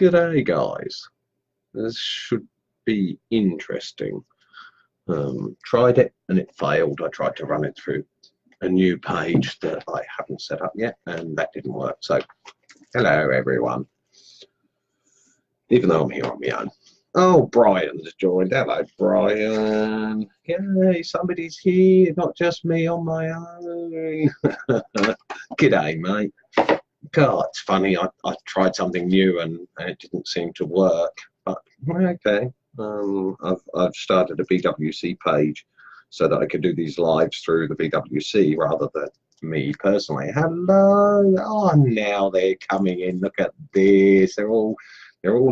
G'day guys, this should be interesting. Tried it and it failed. I tried to run it through a new page that I haven't set up yet and that didn't work. So hello everyone, even though I'm here on my own. Oh, Brian's joined. Hello Brian. Yay, somebody's here, not just me on my own. G'day mate. God, it's funny, I tried something new and it didn't seem to work, but okay. I've started a BWC page so that I can do these lives through the BWC rather than me personally. Hello. Oh, now they're coming in. Look at this. They're all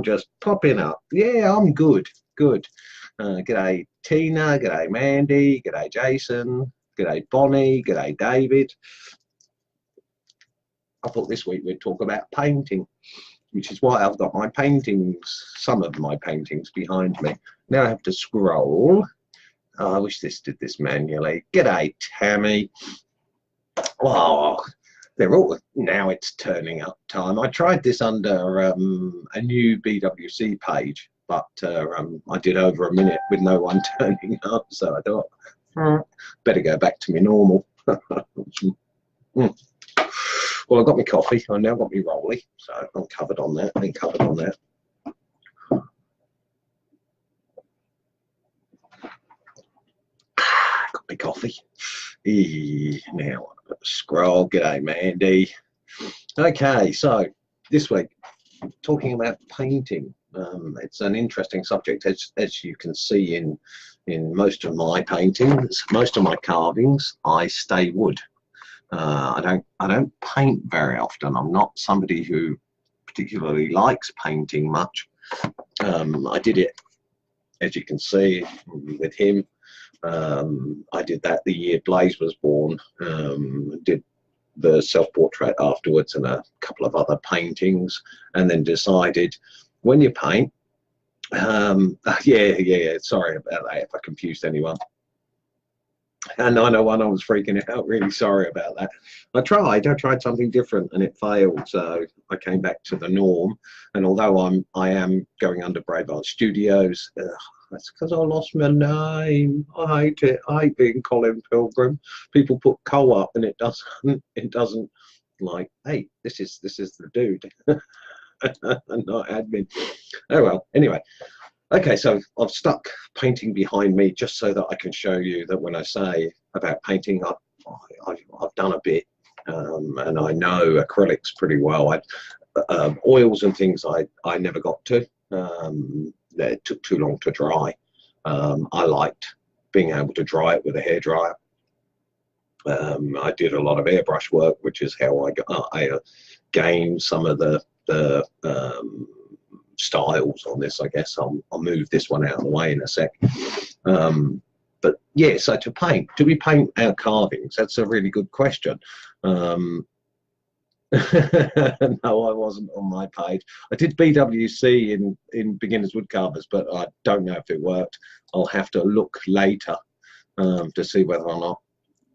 just popping up. Yeah, I'm good. G'day Tina, g'day Mandy, g'day Jason, g'day Bonnie, g'day David. I thought this week we'd talk about painting, which is why I've got my paintings, some of my paintings behind me. Now I have to scroll. Oh, I wish this did this manually. G'day Tammy. Oh, they're all, now it's turning up time. I tried this under a new BWC page, but I did over a minute with no one turning up, so I thought, better go back to my normal. Well, I've got my coffee. I now got my rolly, so I'm covered on that. I've been covered on that. Got my coffee. Now scroll. G'day, Mandy. Okay, so this week talking about painting. It's an interesting subject, as you can see in most of my paintings, most of my carvings. I stay wood. I don't paint very often. I'm not somebody who particularly likes painting much. I did it, as you can see, with him. I did that the year Blaze was born. Did the self-portrait afterwards and a couple of other paintings, and then decided when you paint, yeah, sorry about that if I confused anyone. And 901, I was freaking out, really sorry about that. I tried something different and it failed, so I came back to the norm. And although I am going under Brave Art Studios, that's because I lost my name. I hate it. I hate being Colin Pilgrim. People put Co up and it doesn't like, hey, this is the dude. And not admin. Oh well, anyway. Okay, so I've stuck painting behind me just so that I can show you that when I say about painting, I've done a bit, and I know acrylics pretty well. Oils and things I never got to. It took too long to dry. I liked being able to dry it with a hairdryer. I did a lot of airbrush work, which is how I gained some of the styles on this. I guess I'll move this one out of the way in a sec. But yeah, so to paint, do we paint our carvings? That's a really good question. No, I wasn't on my page. I did BWC in beginners woodcarvers, but I don't know if it worked. I'll have to look later to see whether or not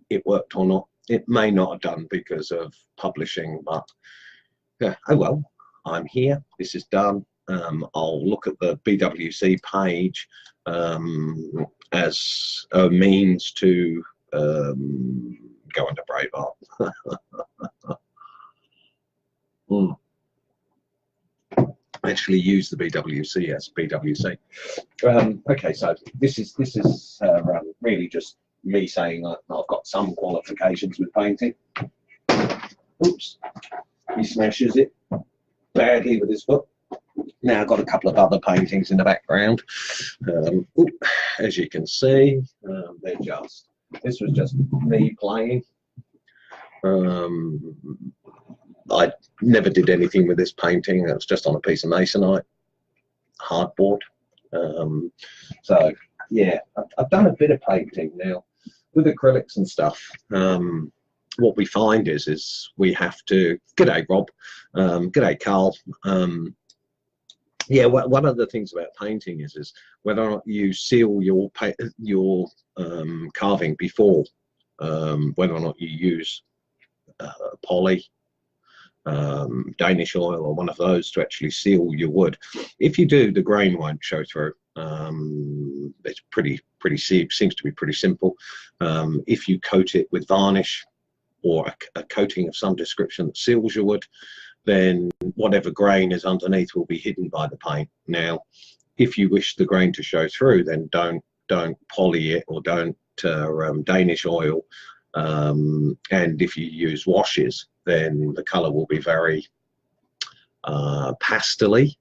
it worked or not. It may not have done because of publishing, but yeah, oh well, I'm here, this is done. I'll look at the BWC page as a means to go into Brave Art. Actually use the BWC as BWC. Okay, so this is really just me saying I've got some qualifications with painting. Oops, he smashes it badly with his foot. Now I've got a couple of other paintings in the background. As you can see, this was just me playing. I never did anything with this painting. It was just on a piece of masonite, hardboard. So yeah, I've done a bit of painting now with acrylics and stuff. What we find is we have to, g'day Rob, g'day Carl. Yeah, one of the things about painting is whether or not you seal your carving before, whether or not you use poly. Danish oil or one of those to actually seal your wood. If you do, the grain won't show through. It's seems to be pretty simple. If you coat it with varnish or a coating of some description that seals your wood, then whatever grain is underneath will be hidden by the paint. Now, if you wish the grain to show through, then don't poly it or don't Danish oil. And if you use washes, then the colour will be very pastel-y.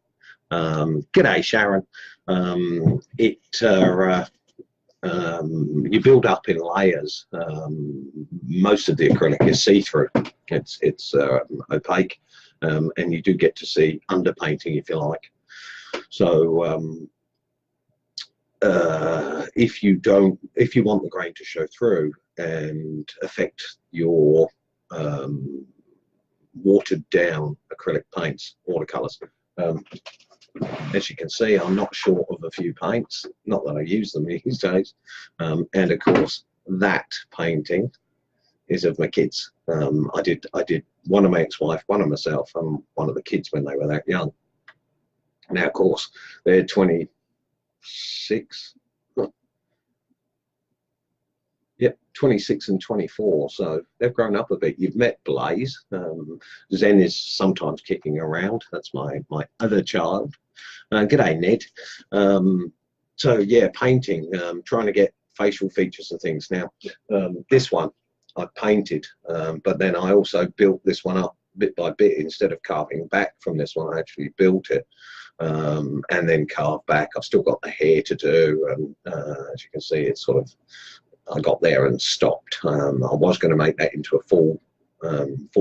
G'day, Sharon. You build up in layers. Most of the acrylic is see-through. It's opaque, and you do get to see underpainting, if you like. So if you want the grain to show through and affect your watered down acrylic paints, watercolors, as you can see, I'm not short of a few paints, not that I use them these days. And of course, that painting is of my kids. I did one of my ex-wife, one of myself, and one of the kids when they were that young. Now, of course, they're 26. Yep, 26 and 24, so they've grown up a bit. You've met Blaze. Zen is sometimes kicking around. That's my other child. G'day, Ned. So yeah, painting, trying to get facial features and things. Now, this one I painted, but then I also built this one up bit by bit. Instead of carving back from this one, I actually built it and then carved back. I've still got the hair to do, and as you can see, it's sort of, I got there and stopped. I was going to make that into a full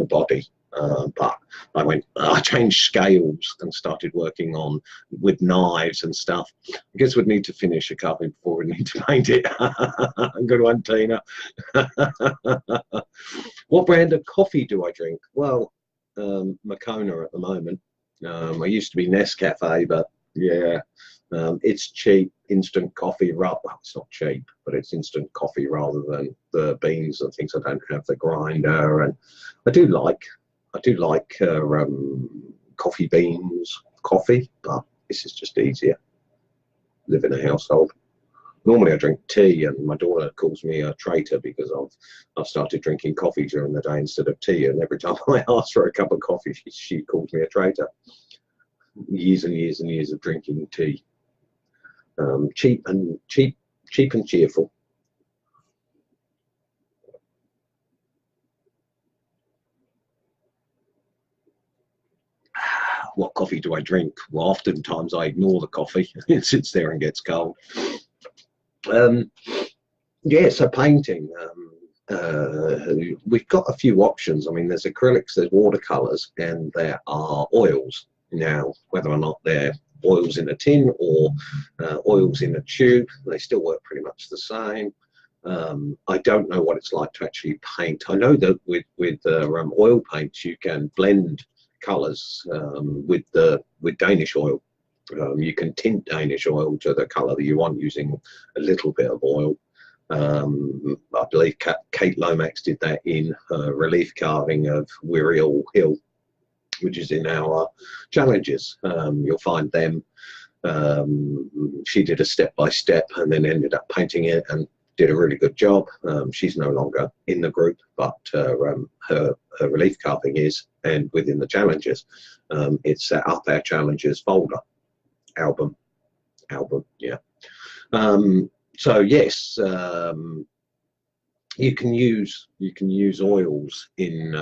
body, but I changed scales and started working on with knives and stuff. I guess we'd need to finish a carving before we need to paint it. Good one, Tina. What brand of coffee do I drink? Well, Moccona at the moment. I used to be Nescafe, but yeah, it's cheap instant coffee. Well, it's not cheap, but it's instant coffee rather than the beans and things. I don't have the grinder, and I do like coffee beans coffee, but this is just easier. Live in a household. Normally I drink tea, and my daughter calls me a traitor because I've started drinking coffee during the day instead of tea, and every time I ask for a cup of coffee, she calls me a traitor. Years and years and years of drinking tea. Cheap and cheerful. What coffee do I drink? Well, oftentimes I ignore the coffee. It sits there and gets cold. Yeah, so painting. We've got a few options. I mean, there's acrylics, there's watercolors, and there are oils. Now, whether or not they're oils in a tin or oils in a tube, they still work pretty much the same. I don't know what it's like to actually paint. I know that with oil paints you can blend colors with Danish oil. You can tint Danish oil to the color that you want using a little bit of oil. I believe Kate Lomax did that in her relief carving of Wiriel Hill, which is in our challenges. You'll find them. She did a step-by-step and then ended up painting it and did a really good job. She's no longer in the group, but her relief carving is, and within the challenges, it's set up our challenges folder, album, yeah. So yes, you can use oils in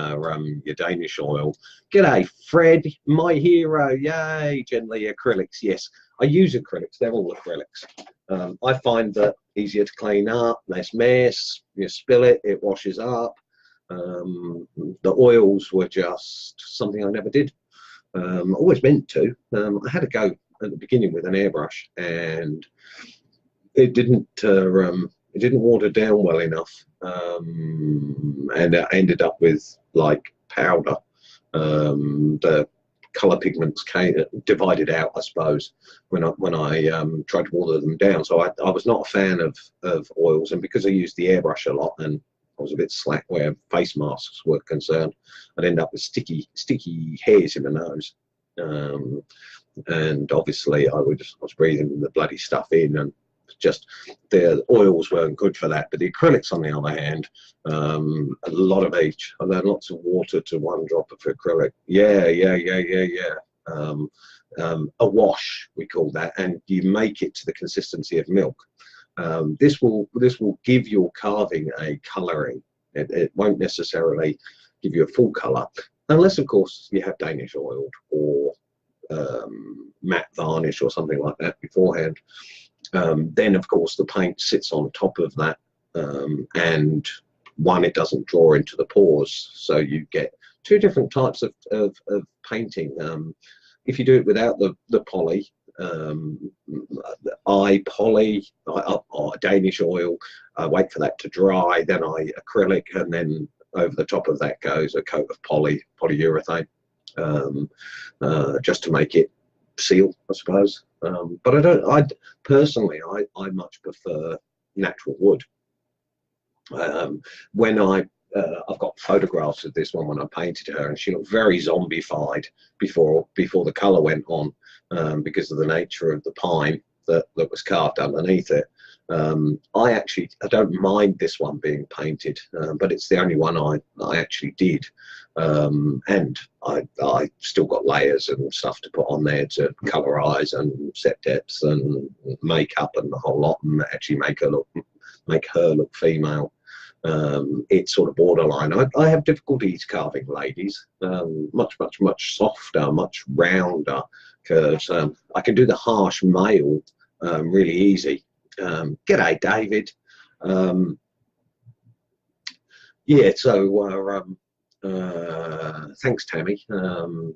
your Danish oil. G'day, Fred, my hero. Yay, gently acrylics. Yes, I use acrylics. They're all acrylics. I find that easier to clean up, less mess. You spill it, it washes up. The oils were just something I never did. Always meant to. I had a go at the beginning with an airbrush, and it didn't water down well enough, and I ended up with like powder. The color pigments divided out, I suppose, when I tried to water them down. So I was not a fan of oils, and because I used the airbrush a lot and I was a bit slack where face masks were concerned. I'd end up with sticky hairs in my nose. And obviously I was breathing the bloody stuff in, and just the oils weren't good for that. But the acrylics, on the other hand, a lot of each. I learned lots of water to 1 drop of acrylic. Yeah. A wash, we call that, and you make it to the consistency of milk. This will give your carving a colouring. It won't necessarily give you a full colour, unless of course you have Danish oiled or matte varnish or something like that beforehand. Then of course the paint sits on top of that, and one, it doesn't draw into the pores, so you get 2 different types of painting. If you do it without the poly, I poly, Danish oil, I wait for that to dry, then I acrylic, and then over the top of that goes a coat of polyurethane, just to make it seal, I suppose. But I personally much prefer natural wood. When I've got photographs of this one when I painted her, and she looked very zombified before the colour went on, because of the nature of the pine that was carved underneath it. I don't mind this one being painted, but it's the only one I actually did, and I still got layers and stuff to put on there to colorize and set depths and makeup and the whole lot, and actually make her look female. It's sort of borderline. I have difficulties carving ladies, much softer, much rounder curves. I can do the harsh male really easy. G'day, David. Yeah, so thanks, Tammy. I'm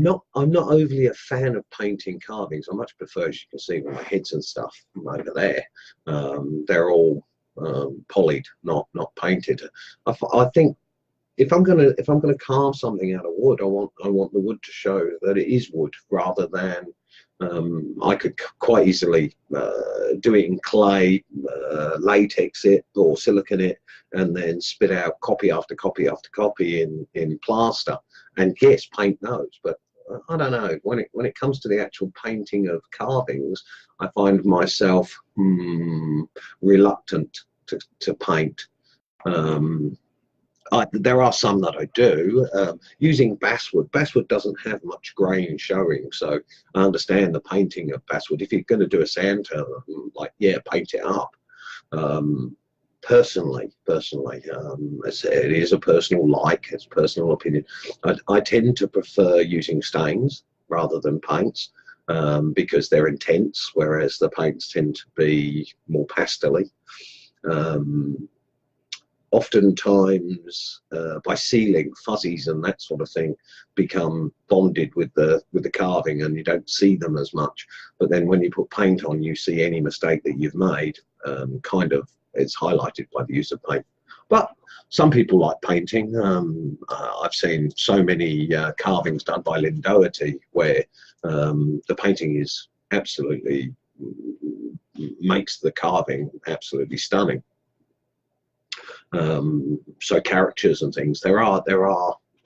not overly a fan of painting carvings. I much prefer, as you can see with my heads and stuff over there, they're all polyed, not painted. I think if I'm gonna carve something out of wood, I want the wood to show that it is wood, rather than I could quite easily do it in clay, latex it or silicone it, and then spit out copy after copy after copy in plaster. And yes, paint those, but I don't know, when it comes to the actual painting of carvings, I find myself reluctant to paint. There are some that I do, using basswood. Basswood doesn't have much grain showing, so I understand the painting of basswood. If you're going to do a sand turn, like, yeah, paint it up. Personally, it is a personal like, it's personal opinion. I tend to prefer using stains rather than paints, because they're intense, whereas the paints tend to be more pastel-y. Oftentimes, by sealing, fuzzies and that sort of thing become bonded with the carving, and you don't see them as much. But then when you put paint on, you see any mistake that you've made. It's highlighted by the use of paint. But some people like painting. I've seen so many carvings done by Lynn Doherty where the painting is absolutely, makes the carving absolutely stunning. So characters and things, there are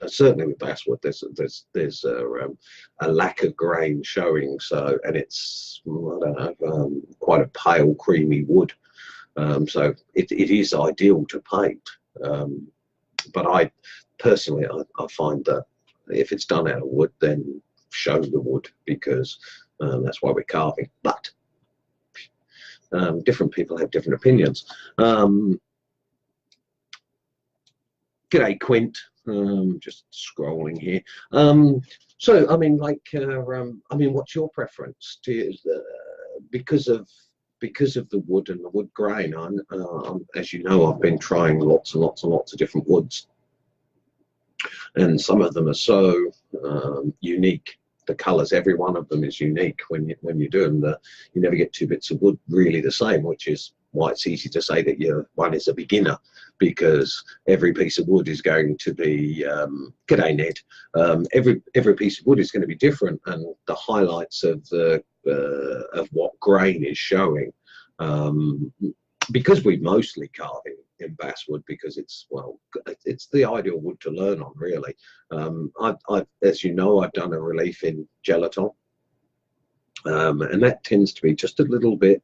certainly with basswood, there's a lack of grain showing. So, and it's, I don't know, quite a pale creamy wood. So it is ideal to paint, but I personally I find that if it's done out of wood, then show the wood, because that's why we're carving. But different people have different opinions. G'day, Quint. Just scrolling here. So I mean, like, I mean, what's your preference? Because of the wood and the wood grain, as you know, I've been trying lots and lots and lots of different woods, and some of them are so unique. The colours, every one of them is unique when you do them. You never get 2 bits of wood really the same, which is why it's easy to say that one is a beginner, because every piece of wood is going to be, g'day Ned, every piece of wood is going to be different, and the highlights of what grain is showing because we mostly carve in basswood because it's, well, it's the ideal wood to learn on, really. As you know, I've done a relief in gelaton, and that tends to be just a little bit,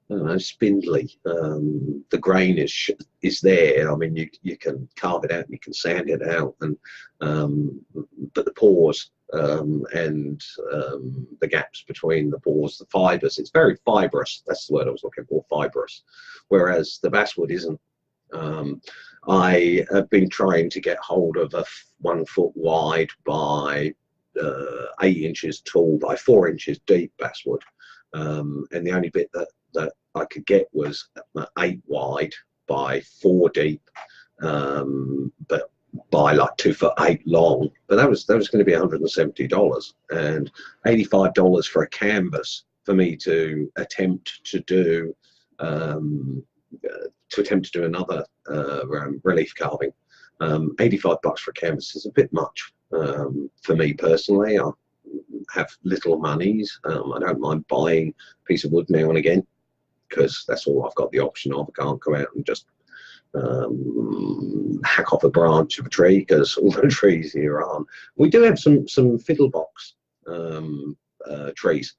I don't know, spindly. The grain is there. I mean, you can carve it out, and you can sand it out, and but the pores and the gaps between the pores, the fibres, it's very fibrous. That's the word I was looking for, fibrous. Whereas the basswood isn't. I have been trying to get hold of a 1 foot wide by 8 inches tall by 4 inches deep basswood, and the only bit that I could get was 8 wide by 4 deep, but by like 2 foot 8 long. But that was going to be $170 and $85 for a canvas for me to attempt to do another relief carving. $85 for a canvas is a bit much for me personally. I have little monies. I don't mind buying a piece of wood now and again because that's all I've got the option of. I can't go out and just hack off a branch of a tree because all the trees here aren't. We do have some fiddlebox trees.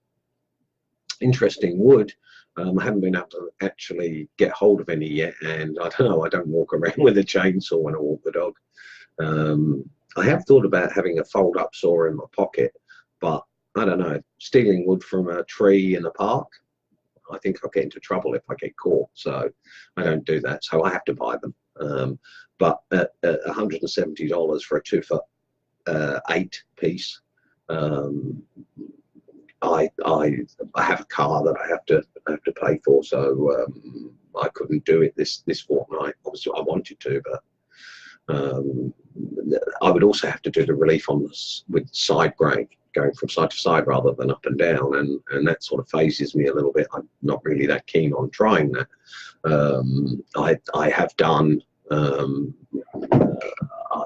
Interesting wood. I haven't been able to actually get hold of any yet, and I don't know, I don't walk around with a chainsaw when I walk the dog. I have thought about having a fold-up saw in my pocket, but I don't know, stealing wood from a tree in the park, I think I'll get into trouble if I get caught, so I don't do that, so I have to buy them. But at $170 for a 2 foot 8 piece, I have a car that I have to pay for, so I couldn't do it this fortnight. Obviously, I wanted to, but I would also have to do the relief on this with side grain, going from side to side rather than up and down, and that sort of phases me a little bit. I'm not really that keen on trying that. I have done.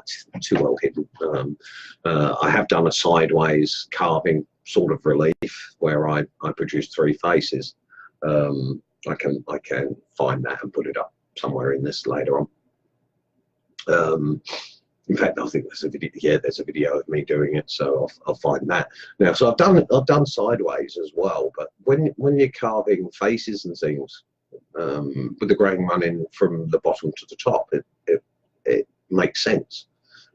It's too well hidden. I have done a sideways carving sort of relief where I produced 3 faces. I can find that and put it up somewhere in this later on. In fact, I think there's a video. Yeah, there's a video of me doing it, so I'll find that. Now, so I've done sideways as well. But when you're carving faces and things, with the grain running from the bottom to the top, it makes sense.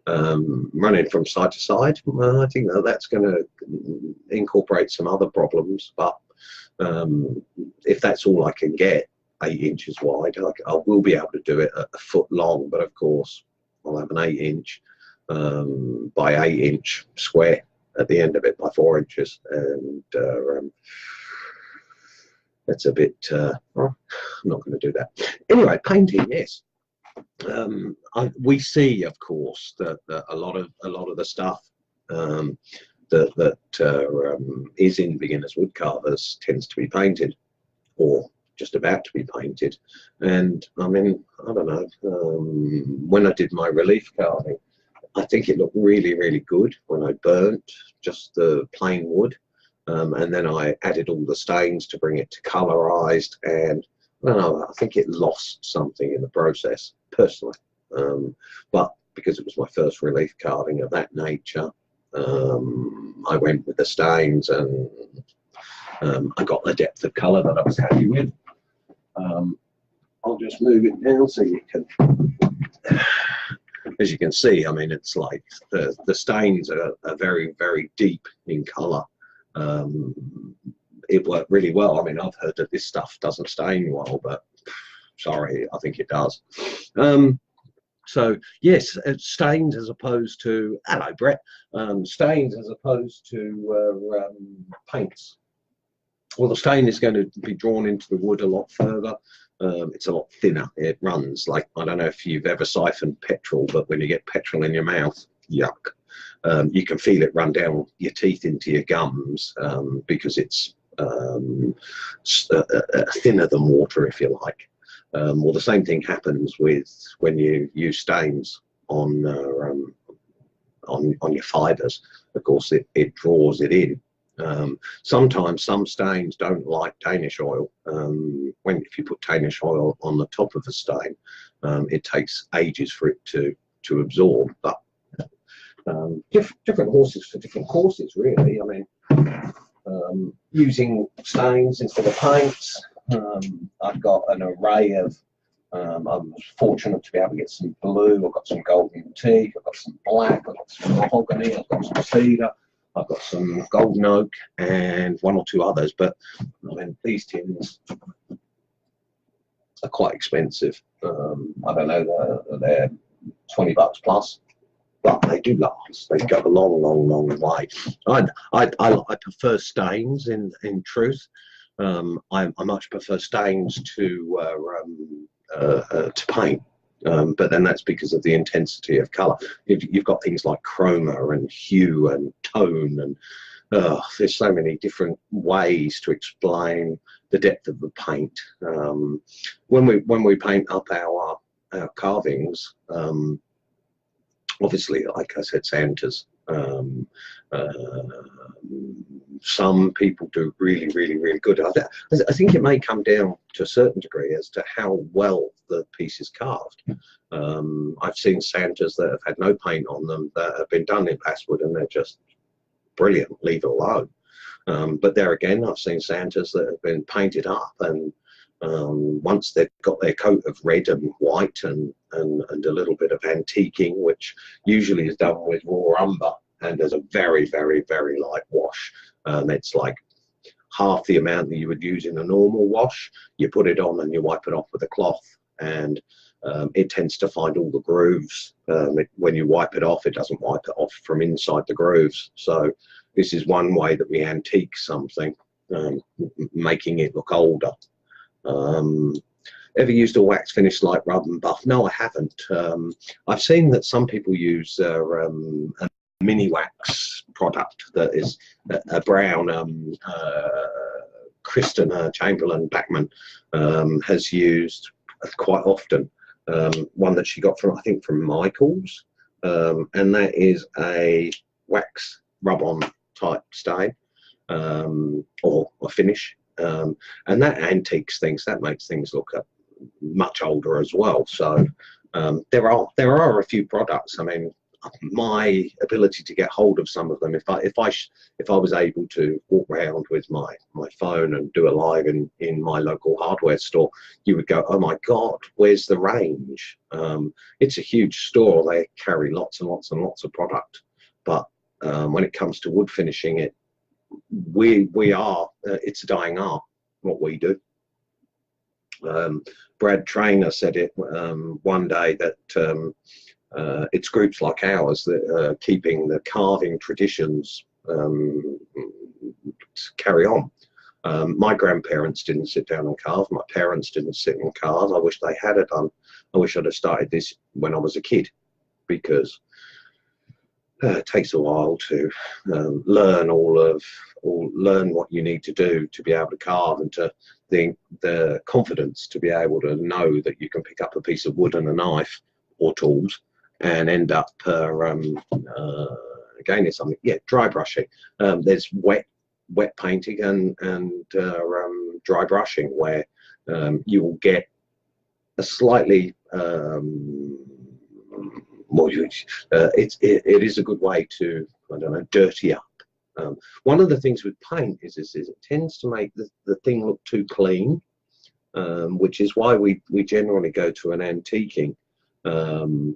Running from side to side, well, I think that's going to incorporate some other problems. But if that's all I can get, 8 inches wide, I will be able to do it at 1 foot long. But of course, I'll have an 8 inch by 8 inch square at the end of it by 4 inches, and that's a bit. Well, I'm not going to do that. Anyway, painting, yes. We see, of course, that a lot of the stuff that is in beginners woodcarvers tends to be painted, or just about to be painted. And I mean, I don't know. When I did my relief carving, I think it looked really, really good when I burnt just the plain wood, and then I added all the stains to bring it to colorized, and I don't know, I think it lost something in the process, personally. But because it was my first relief carving of that nature, I went with the stains, and I got the depth of colour that I was happy with. I'll just move it down so you can, as you can see, I mean, it's like the stains are very, very deep in colour. It worked really well. I mean, I've heard that this stuff doesn't stain well, but sorry, I think it does. So yes, stains as opposed to, hello Brett, stains as opposed to paints. Well, the stain is going to be drawn into the wood a lot further. It's a lot thinner. It runs like, I don't know if you've ever siphoned petrol, but when you get petrol in your mouth, yuck. You can feel it run down your teeth into your gums because it's thinner than water, if you like. Well, the same thing happens with when you use stains on your fibres. Of course, it draws it in. Sometimes some stains don't like Danish oil. If you put Danish oil on the top of a stain, it takes ages for it to absorb. But different horses for different courses, really. I mean, using stains instead of paints. I've got an array of. I was fortunate to be able to get some blue. I've got some golden teak. I've got some black. I've got some mahogany. I've got some cedar. I've got some golden oak and one or two others. But I mean, these tins are quite expensive. I don't know. They're $20 plus. But they do last. They go a long, long, long way. I prefer stains. In truth, I much prefer stains to paint. But then that's because of the intensity of colour. You've got things like chroma and hue and tone, and there's so many different ways to explain the depth of the paint. When we paint up our carvings. Obviously, like I said, Santas. Some people do really, really, really good. I think it may come down to a certain degree as to how well the piece is carved. I've seen Santas that have had no paint on them that have been done in basswood, and they're just brilliant. Leave it alone. But there again, I've seen Santas that have been painted up, and once they've got their coat of red and white and a little bit of antiquing, which usually is done with raw umber, and there's a very, very, very light wash. It's like half the amount that you would use in a normal wash. You put it on and you wipe it off with a cloth, and it tends to find all the grooves. When you wipe it off, it doesn't wipe it off from inside the grooves. So this is one way that we antique something, making it look older. Ever used a wax finish like Rub and Buff? No, I haven't. I've seen that some people use a mini wax product that is a brown. Kristen Chamberlain Backman has used quite often. One that she got from, I think, from Michaels, and that is a wax rub-on type stain or finish. And that antiques things, that makes things look much older as well. So there are a few products. I mean, my ability to get hold of some of them, if I was able to walk around with my phone and do a live in my local hardware store, you would go, oh my God, where's the range? It's a huge store. They carry lots and lots and lots of product. But when it comes to wood finishing, it's a dying art, what we do. Brad Trainer said it one day that it's groups like ours that are keeping the carving traditions carry on. My grandparents didn't sit down and carve. My parents didn't sit and carve. I wish they had it done. I wish I'd have started this when I was a kid, because it takes a while to learn learn what you need to do to be able to carve, and to the confidence to be able to know that you can pick up a piece of wood and a knife or tools and end up again, it's something, dry brushing. There's wet painting and dry brushing, where you will get a slightly it is a good way to, I don't know, dirty up. One of the things with paint is it tends to make the thing look too clean, which is why we generally go to an antiquing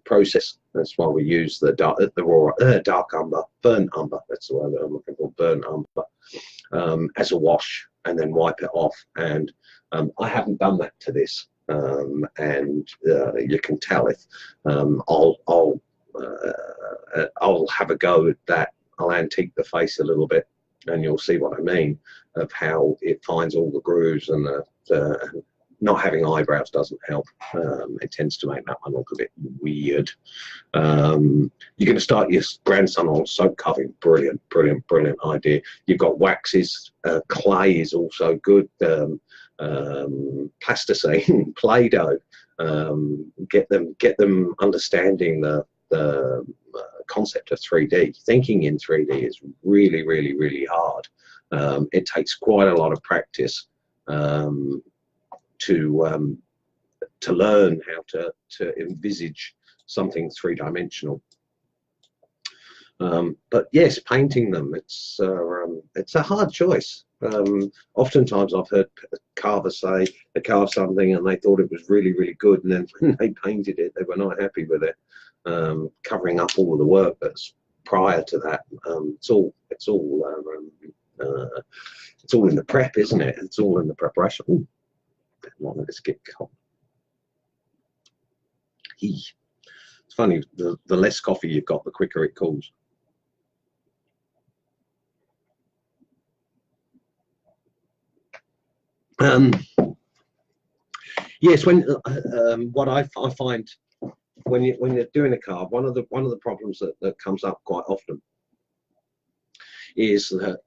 process. That's why we use the dark umber, burnt umber. That's the word that I'm looking for, burnt umber, as a wash, and then wipe it off. And I haven't done that to this, and you can tell if I'll have a go at that. I'll antique the face a little bit, and you'll see what I mean, of how it finds all the grooves, and the not having eyebrows doesn't help. It tends to make that one look a bit weird. You're going to start your grandson on soap carving. Brilliant, brilliant, brilliant idea. You've got waxes. Clay is also good. Plasticine, Play-Doh. Get them understanding the concept of 3D. Thinking in 3D is really, really, really hard. It takes quite a lot of practice to learn how to envisage something three-dimensional. But yes, painting them, it's a hard choice. Oftentimes I've heard carvers say they carved something and they thought it was really, really good, and then when they painted it, they were not happy with it, covering up all of the work that's prior to that. It's all in the prep, isn't it? It's all in the preparation. Ooh, don't let this get cold. It's funny, the less coffee you've got, the quicker it cools. Yes, when what I find when you're doing a carve, one of the problems that comes up quite often is that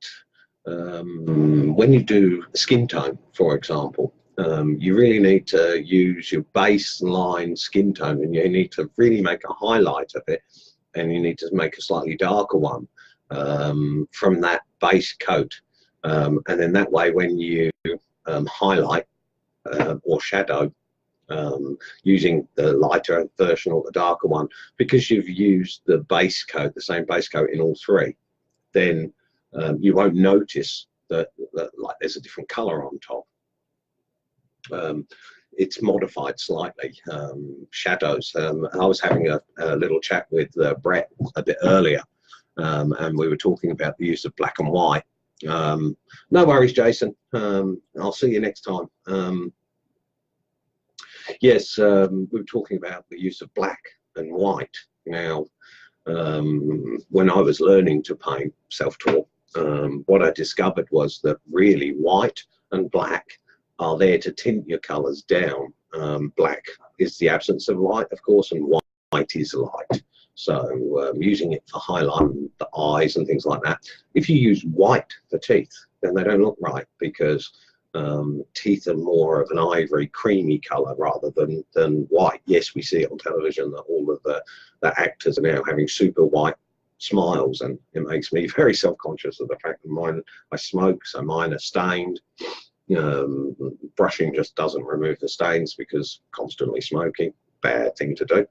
when you do skin tone, for example, you really need to use your baseline skin tone, and you need to really make a highlight of it, and you need to make a slightly darker one from that base coat, and then that way when you highlight or shadow using the lighter version or the darker one, because you've used the base coat, the same base coat in all three, then you won't notice that like there's a different color on top. It's modified slightly. Shadows. I was having a little chat with Brett a bit earlier, and we were talking about the use of black and white. No worries, Jason. I'll see you next time. Yes, we were talking about the use of black and white. Now, when I was learning to paint self-taught, what I discovered was that really white and black are there to tint your colors down. Black is the absence of light, of course, and white is light. So using it for highlighting the eyes and things like that. If you use white for teeth, then they don't look right, because teeth are more of an ivory creamy color rather than white. Yes, we see it on television that all of the actors are now having super white smiles, and it makes me very self-conscious of the fact that I smoke, so mine are stained. Brushing just doesn't remove the stains, because constantly smoking, bad thing to do,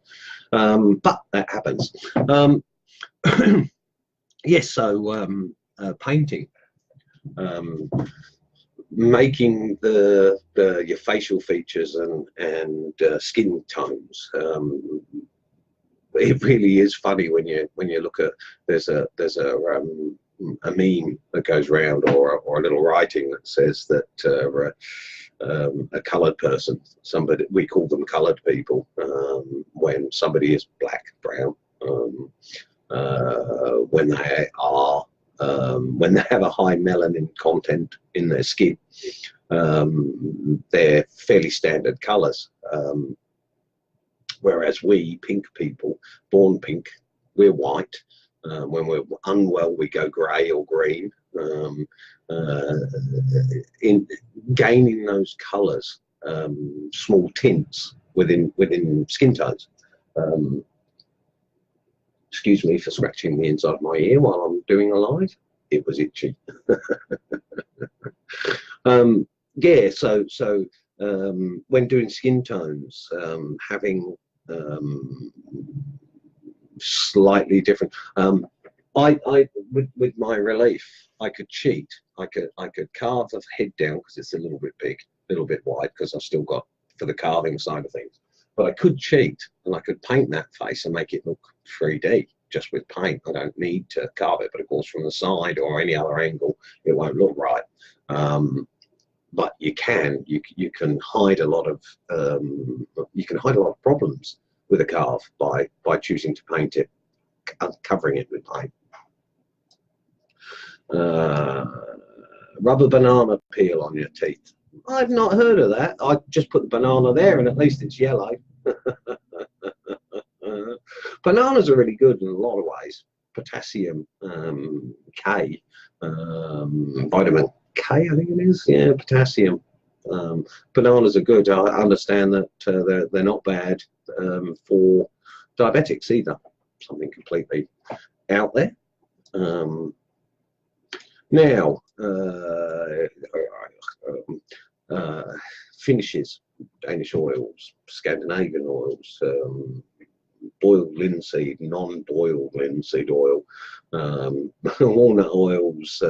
but that happens. Yes, so painting, making your facial features and skin tones. It really is funny when you look at there's a meme that goes around, or a little writing that says that a coloured person, somebody, we call them coloured people, when somebody is black, brown, when they are when they have a high melanin content in their skin, they're fairly standard colours. Whereas we pink people, born pink, we're white. When we're unwell, we go grey or green. In gaining those colours, small tints within skin tones. Excuse me for scratching the inside of my ear while I'm doing a live. It was itchy. Yeah, so when doing skin tones, having slightly different. With my relief, I could cheat. I could carve the head down because it's a little bit big, a little bit wide, because I've still got for the carving side of things. But I could cheat, and I could paint that face and make it look 3D just with paint. I don't need to carve it, but of course from the side or any other angle, it won't look right. But you can hide a lot of problems with a carve by choosing to paint it, covering it with paint. Rubber banana peel on your teeth. I've not heard of that. I just put the banana there and at least it's yellow. Bananas are really good in a lot of ways. Potassium, K, vitamin K, I think it is. Yeah, potassium. Bananas are good. I understand that they're not bad for diabetics either. something completely out there. Now, finishes, Danish oils, Scandinavian oils, boiled linseed, non-boiled linseed oil, walnut oils,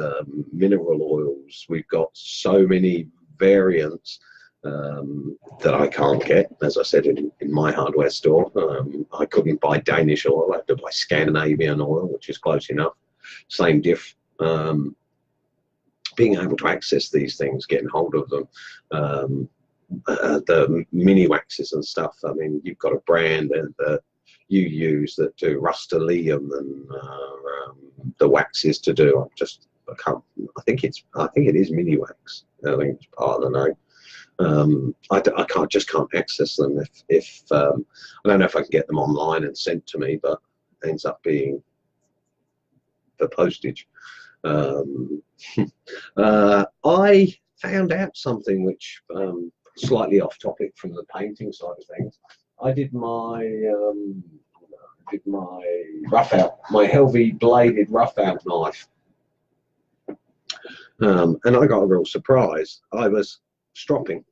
mineral oils. We've got so many variants that I can't get. As I said, in my hardware store, I couldn't buy Danish oil. I had to buy Scandinavian oil, which is close enough. Same diff. Being able to access these things, getting hold of them, the mini waxes and stuff. I mean, you've got a brand that you use that do Rust-Oleum and the waxes to do. I can't. I think it is mini wax. I think it's part of the name. I just can't access them if I don't know if I can get them online and sent to me, but it ends up being the postage. I found out something which slightly off topic from the painting side of things. I did my rough out, my Helvey bladed rough out knife, and I got a real surprise. I was stropping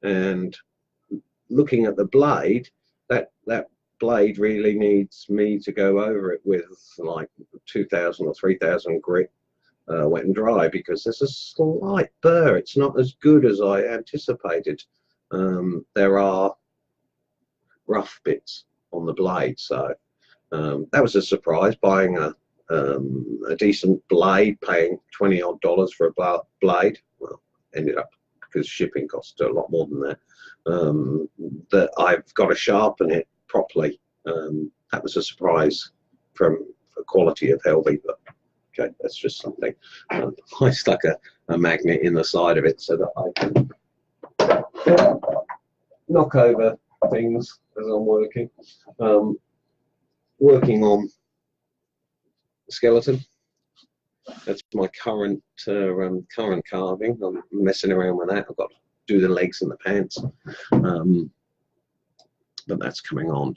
and looking at the blade. That blade really needs me to go over it with like 2,000 or 3,000 grit, wet and dry, because there's a slight burr. It's not as good as I anticipated. There are rough bits on the blade, so that was a surprise. Buying a decent blade, paying $20 odd for a blade, well, ended up, because shipping costs a lot more than that, that I've got to sharpen it properly. That was a surprise from the quality of Helvey, but okay, that's just something. I stuck a magnet in the side of it so that I can knock over things as I'm working. Working on skeleton. That's my current carving. I'm messing around with that. I've got to do the legs and the pants, but that's coming on.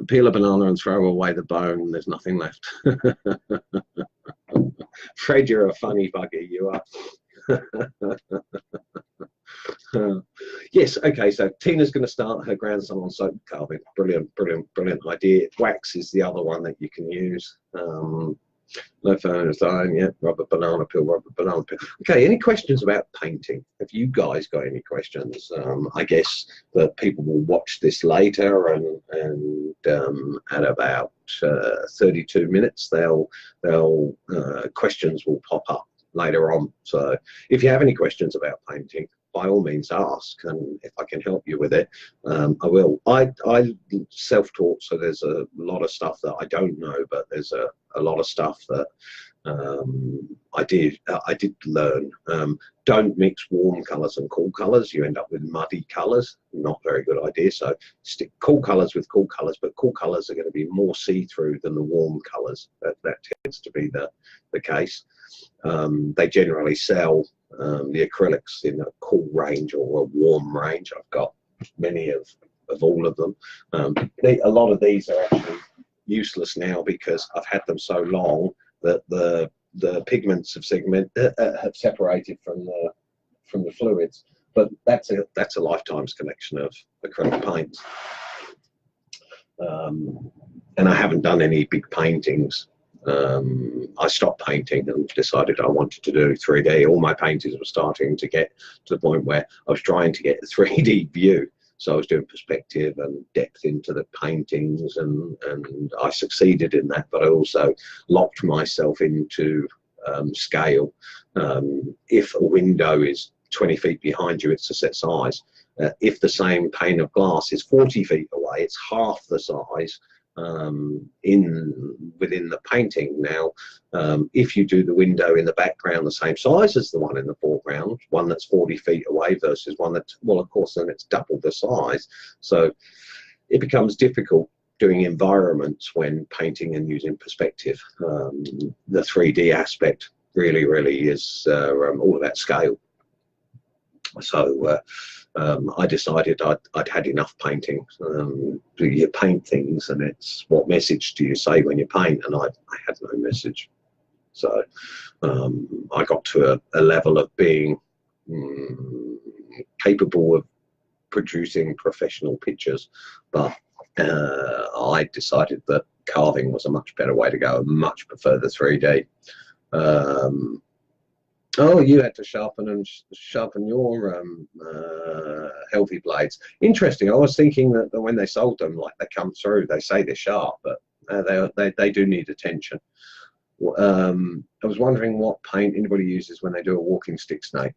Peel a banana and throw away the bone. There's nothing left. Fred, you're a funny bugger, you are. Yes, okay, so Tina's going to start her grandson on soap carving. Brilliant, brilliant, brilliant idea. Wax is the other one that you can use. No phone is dying yet. Rubber banana peel, rubber banana peel. Okay, any questions about painting? Have you guys got any questions? I guess that people will watch this later, and at about 32 minutes, questions will pop up later on. So if you have any questions about painting, by all means ask, and if I can help you with it, I will. I self-taught, so there's a lot of stuff that I don't know, but there's a lot of stuff that I did learn. Don't mix warm colours and cool colours. You end up with muddy colours. Not a very good idea. So stick cool colours with cool colours, but cool colours are going to be more see-through than the warm colours. That tends to be the case. They generally sell the acrylics in a cool range or a warm range. I've got many of all of them. A lot of these are actually useless now because I've had them so long that the pigments have separated from the fluids. But that's a lifetime's collection of acrylic paints. And I haven't done any big paintings. I stopped painting and decided I wanted to do 3D. All my paintings were starting to get to the point where I was trying to get a 3D view. So I was doing perspective and depth into the paintings, and I succeeded in that, but I also locked myself into scale. If a window is 20 feet behind you, it's a set size. If the same pane of glass is 40 feet away, it's half the size within the painting. Now, if you do the window in the background the same size as the one in the foreground, one that's 40 feet away versus one that's, well, of course, then it's double the size. So it becomes difficult doing environments when painting and using perspective. The 3D aspect really is all about scale. So I decided I'd had enough painting. You paint things, and it's what message do you say when you paint? And I had no message. So I got to a level of being capable of producing professional pictures, but I decided that carving was a much better way to go. I much prefer the 3D. Oh, you had to sharpen your healthy blades. Interesting. I was thinking that when they sold them, like they come through, they say they're sharp, but they do need attention. I was wondering what paint anybody uses when they do a walking stick snake.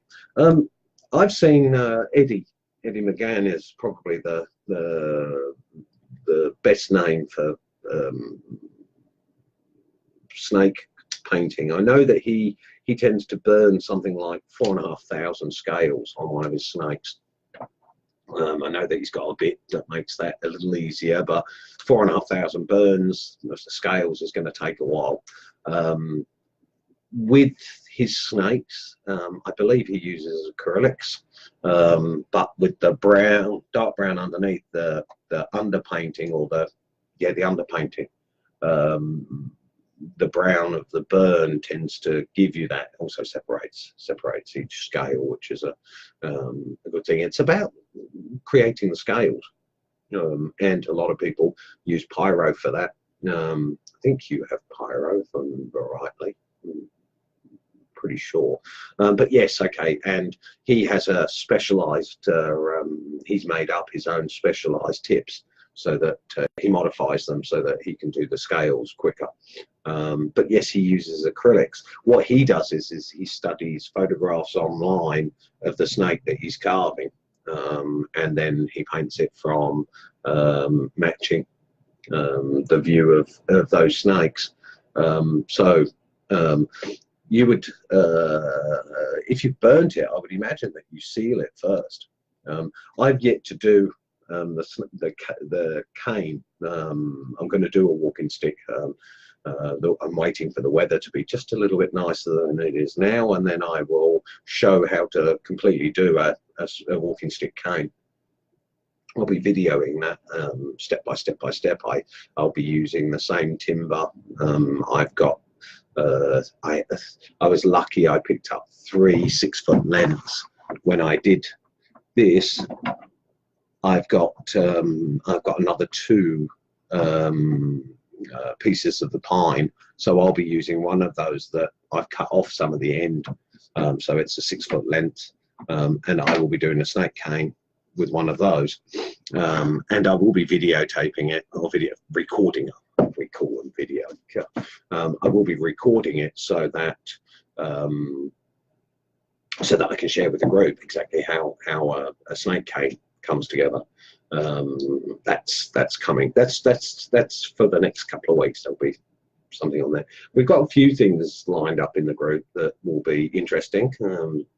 I've seen Eddie McGann is probably the best name for snake painting. I know that he tends to burn something like 4,500 scales on one of his snakes. I know that he's got a bit that makes that a little easier, but 4,500 burns, the scales is going to take a while. With his snakes, I believe he uses acrylics, but with the dark brown underneath, the underpainting, or the underpainting, the brown of the burn tends to give you that. Also separates each scale, which is a good thing. It's about creating the scales, and a lot of people use pyro for that. I think you have pyro, if I remember rightly. Pretty sure, but yes, okay. And he has a specialized, he's made up his own specialized tips, so that he modifies them so that he can do the scales quicker. But yes, he uses acrylics. What he does is he studies photographs online of the snake that he's carving, and then he paints it from matching the view of those snakes. You would, if you burnt it, I would imagine that you seal it first. I've yet to do the cane. I'm going to do a walking stick. I'm waiting for the weather to be just a little bit nicer than it is now, and then I will show how to completely do a walking stick cane. I'll be videoing that step by step by step. I'll be using the same timber. I've got. I was lucky. I picked up 3 6-foot lengths when I did this. I've got another 2 pieces of the pine, so I'll be using one of those that I've cut off some of the end, so it's a 6-foot length, and I will be doing a snake cane with one of those, and I will be videotaping it, or recording it. We call them video. I will be recording it so that I can share with the group exactly how a snake cane comes together. That's coming. That's for the next couple of weeks. There'll be something on there. We've got a few things lined up in the group that will be interesting.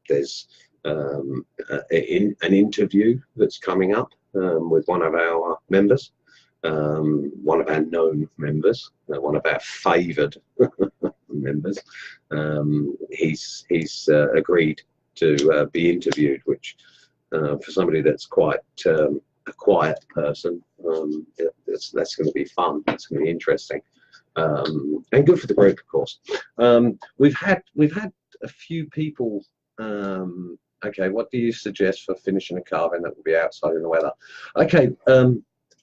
There's an interview that's coming up with one of our members, one of our known members, one of our favoured members. He's agreed to be interviewed, which for somebody that's quite a quiet person, that's going to be fun. That's going to be interesting, and good for the group, of course. We've had a few people. Okay, what do you suggest for finishing a carving that will be outside in the weather? Okay,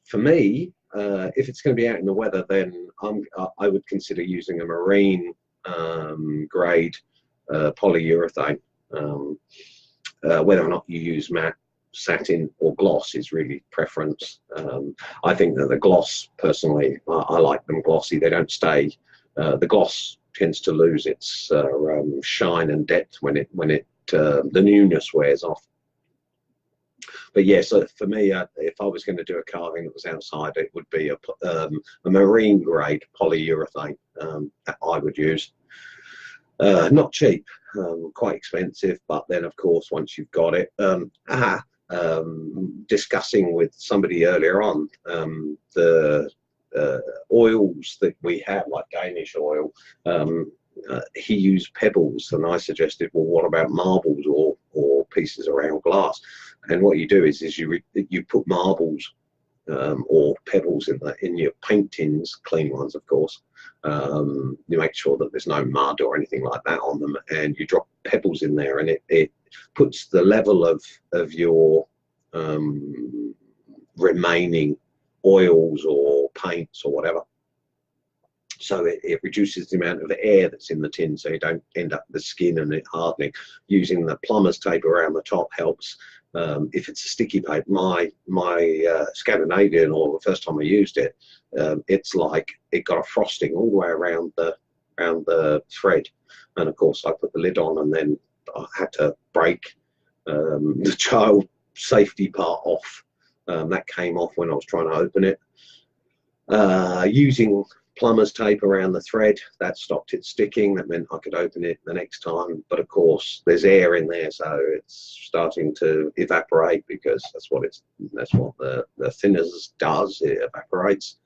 for me, if it's going to be out in the weather, then I would consider using a marine grade polyurethane. Whether or not you use matte, satin, or gloss is really preference. I think that the gloss, personally, I like them glossy. They don't stay. The gloss tends to lose its shine and depth when the newness wears off. But yeah, so for me, if I was going to do a carving that was outside, it would be a marine grade polyurethane that I would use. Not cheap, quite expensive, but then of course once you've got it, discussing with somebody earlier on, the oils that we have, like Danish oil, he used pebbles, and I suggested, well, what about marbles or pieces of round glass. And what you do is you put marbles or pebbles in your paint tins, clean ones of course. You make sure that there's no mud or anything like that on them, and you drop pebbles in there, and it puts the level of your remaining oils or paints or whatever. So it reduces the amount of air that's in the tin, so you don't end up with the skin and it hardening. Using the plumber's tape around the top helps. If it's a sticky paper, my Scandinavian, or the first time I used it, it's like it got a frosting all the way around the thread. And of course I put the lid on, and then I had to break the child safety part off. That came off when I was trying to open it. Using plumber's tape around the thread, that stopped it sticking. That meant I could open it the next time, but of course there's air in there, so it's starting to evaporate, because that's what the thinners does, it evaporates.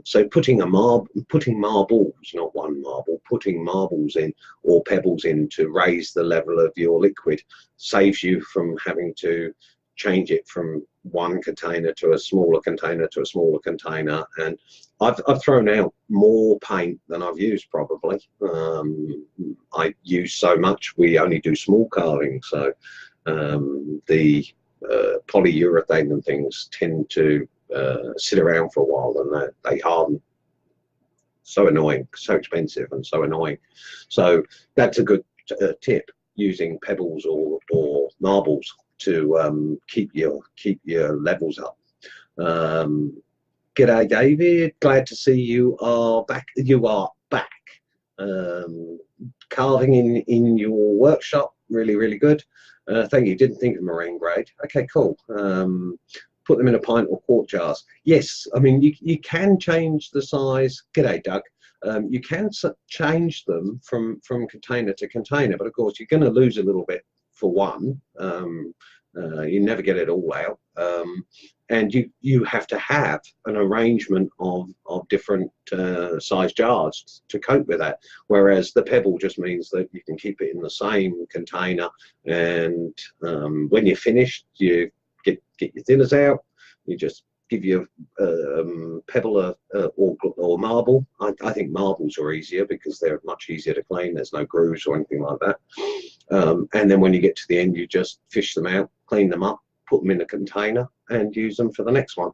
So putting marbles, not one marble, putting marbles in or pebbles in to raise the level of your liquid saves you from having to change it from one container to a smaller container to a smaller container. And I've thrown out more paint than I've used probably. I use so much, we only do small carving, so the polyurethane and things tend to sit around for a while, and they harden. So annoying, so expensive and so annoying. So that's a good tip, using pebbles or marbles to keep your levels up. G'day David, glad to see you are back. You are back. Carving in your workshop, really good. Thank you. Didn't think of marine grade. Okay, cool. Put them in a pint or quart jars. Yes, I mean you can change the size. G'day Doug. You can change them from container to container, but of course you're going to lose a little bit for one. You never get it all out, and you have to have an arrangement of different size jars to cope with that, whereas the pebble just means that you can keep it in the same container, and when you're finished you get your thinners out, you just give your pebble or marble. I think marbles are easier because they're much easier to clean. There's no grooves or anything like that. And then when you get to the end, you just fish them out, clean them up, put them in a container, and use them for the next one.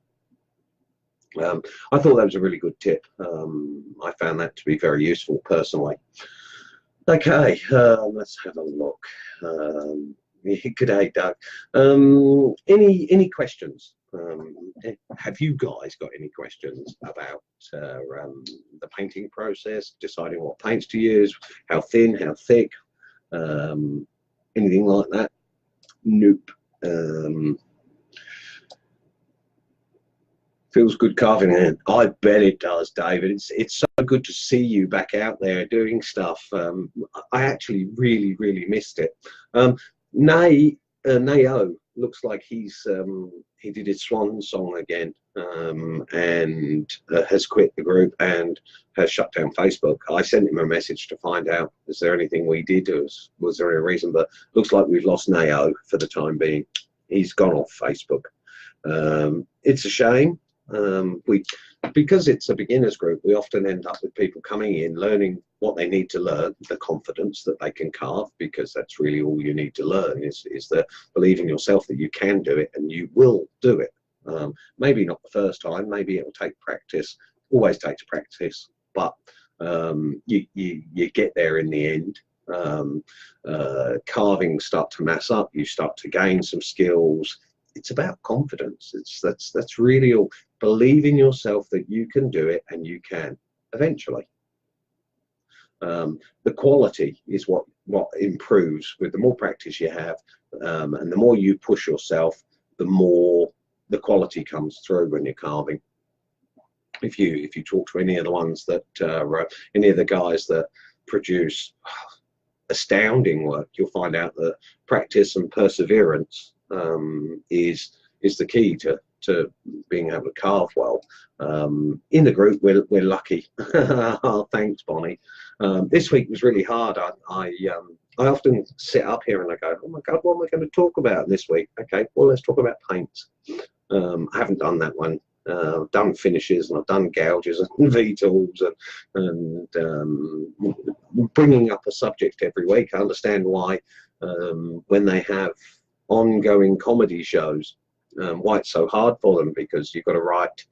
I thought that was a really good tip. I found that to be very useful personally. Okay, let's have a look. Good day, Doug. Any questions? Have you guys got any questions about the painting process, deciding what paints to use, how thin, how thick, anything like that? Nope. Feels good carving hand. I bet it does, David. It's so good to see you back out there doing stuff. I actually really missed it. Nao looks like he did his swan song again, and has quit the group and has shut down Facebook. I sent him a message to find out, is there anything we did, was there any reason, but looks like we've lost Nao for the time being. He's gone off Facebook. It's a shame. Because it's a beginners group, we often end up with people coming in learning what they need to learn, the confidence that they can carve, because that's really all you need to learn, is that believe in yourself that you can do it and you will do it. Maybe not the first time, maybe it'll take practice, always takes practice, but you get there in the end. Carving start to mass up, you start to gain some skills. It's about confidence. That's really all. Believe in yourself that you can do it, and you can eventually. The quality is what improves with the more practice you have, and the more you push yourself, the more the quality comes through when you're carving. If you talk to any of the ones that any of the guys that produce astounding work, you'll find out that practice and perseverance is the key to being able to carve well. In the group, we're lucky. Oh, thanks, Bonnie. This week was really hard. I I often sit up here and I go, oh my God, what am I going to talk about this week? Okay, well, let's talk about paints. I haven't done that one. I've done finishes and I've done gouges and V-tools and bringing up a subject every week. I understand why when they have ongoing comedy shows, why it's so hard for them, because you've got to write.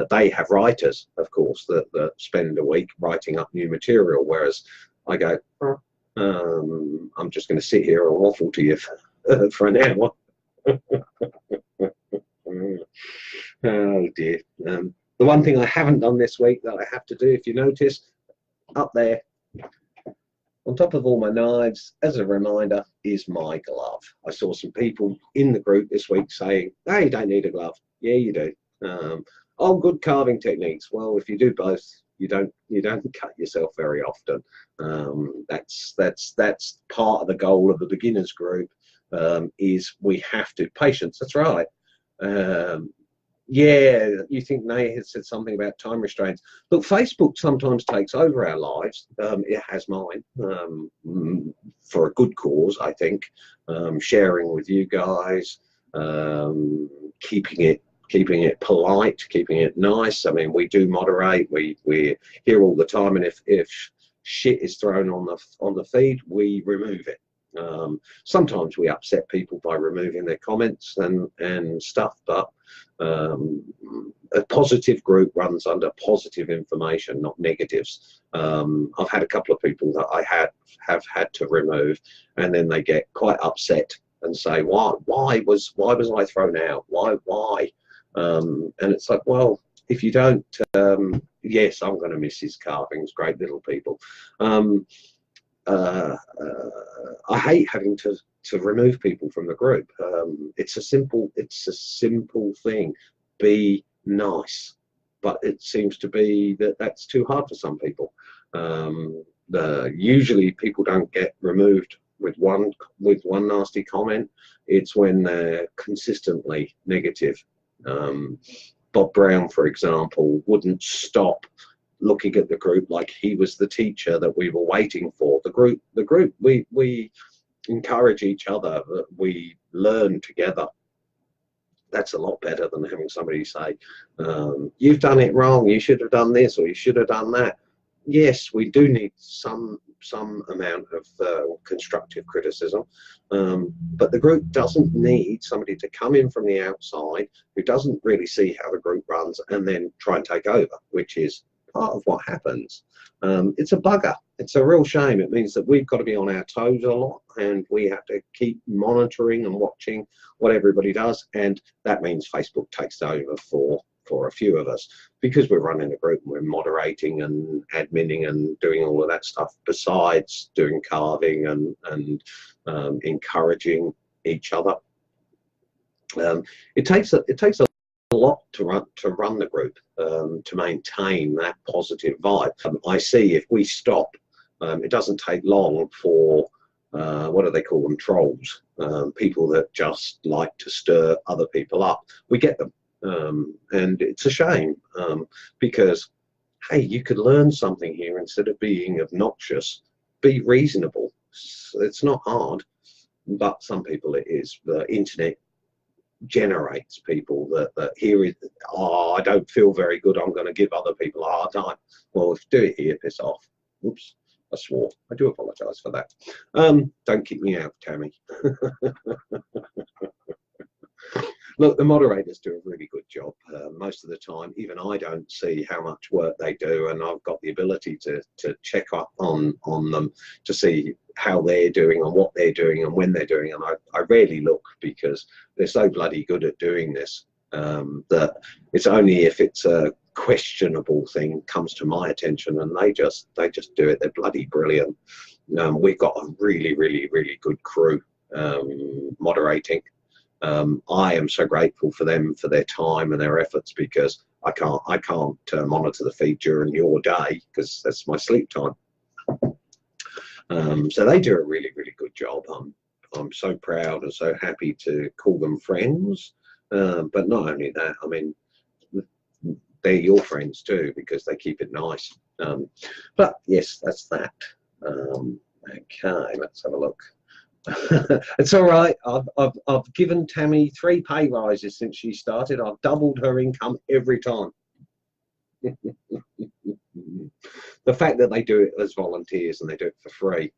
They have writers, of course, that spend a week writing up new material, whereas I go, I'm just going to sit here and waffle to you for an hour. Oh dear. The one thing I haven't done this week that I have to do, if you notice, up there, on top of all my knives, as a reminder, is my glove. I saw some people in the group this week saying, hey, you don't need a glove. Yeah, you do. Oh, good carving techniques. Well, if you do both, you don't cut yourself very often. That's part of the goal of the beginners group, is we have to patience. That's right. Yeah, you think Nay has said something about time restraints. Look, Facebook sometimes takes over our lives. It has mine, for a good cause, I think. Sharing with you guys, keeping it polite, keeping it nice. I mean, we do moderate. We hear all the time, and if shit is thrown on the feed, we remove it. Sometimes we upset people by removing their comments and stuff, but a positive group runs under positive information, not negatives. I've had a couple of people that I have had to remove, and then they get quite upset and say, why was I thrown out? Why? And it's like, well, if you don't, yes, I'm going to miss his carvings, great little people. I hate having to remove people from the group. It's a simple thing. Be nice, but it seems to be that's too hard for some people. Usually people don't get removed with one nasty comment. It's when they're consistently negative. Bob Brown, for example, wouldn't stop looking at the group like he was the teacher that we were waiting for. The group, we encourage each other, we learn together. That's a lot better than having somebody say, you've done it wrong, you should have done this, or you should have done that. Yes, we do need some amount of constructive criticism, but the group doesn't need somebody to come in from the outside who doesn't really see how the group runs and then try and take over, which is part of what happens. It's a bugger. It's a real shame. It means that we've got to be on our toes a lot, and we have to keep monitoring and watching what everybody does, and that means Facebook takes over for a few of us, because we're running a group and we're moderating and adminning and doing all of that stuff, besides doing carving and encouraging each other. It takes a lot to run the group, to maintain that positive vibe. I see if we stop, it doesn't take long for what do they call them, trolls, people that just like to stir other people up. We get them, and it's a shame, because hey, you could learn something here. Instead of being obnoxious, be reasonable. It's not hard, but some people it is. The internet generates people that here is, oh, I don't feel very good, I'm going to give other people a hard time. Well, if you do it here, piss off. Oops, I swore. I do apologise for that. Don't kick me out, Tammy. Look, the moderators do a really good job most of the time. Even I don't see how much work they do, and I've got the ability to check up on them to see how they're doing and what they're doing and when they're doing. And I rarely look, because they're so bloody good at doing this, that it's only if it's a questionable thing comes to my attention, and they just do it. They're bloody brilliant. We've got a really good crew moderating. I am so grateful for them, for their time and their efforts, because I can't monitor the feed during your day, because that's my sleep time. So they do a really good job. I'm so proud and so happy to call them friends. But not only that, I mean, they're your friends too, because they keep it nice. But yes, that's that. Okay, let's have a look. It's all right. I've given Tammy 3 pay rises since she started. I've doubled her income every time. The fact that they do it as volunteers and they do it for free,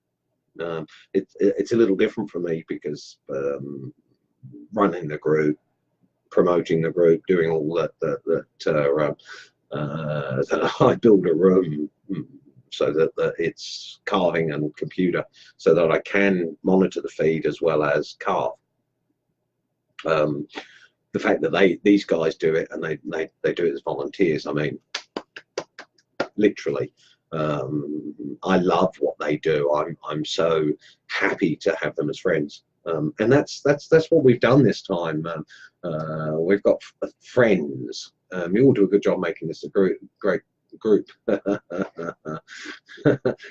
it's a little different for me because running the group, promoting the group, doing all that I build a room so that it's carving and computer so that I can monitor the feed as well as carve. The fact that these guys do it and they do it as volunteers, I mean, literally, I love what they do. I'm so happy to have them as friends, and that's what we've done this time. We've got friends. You all do a good job making this a great group.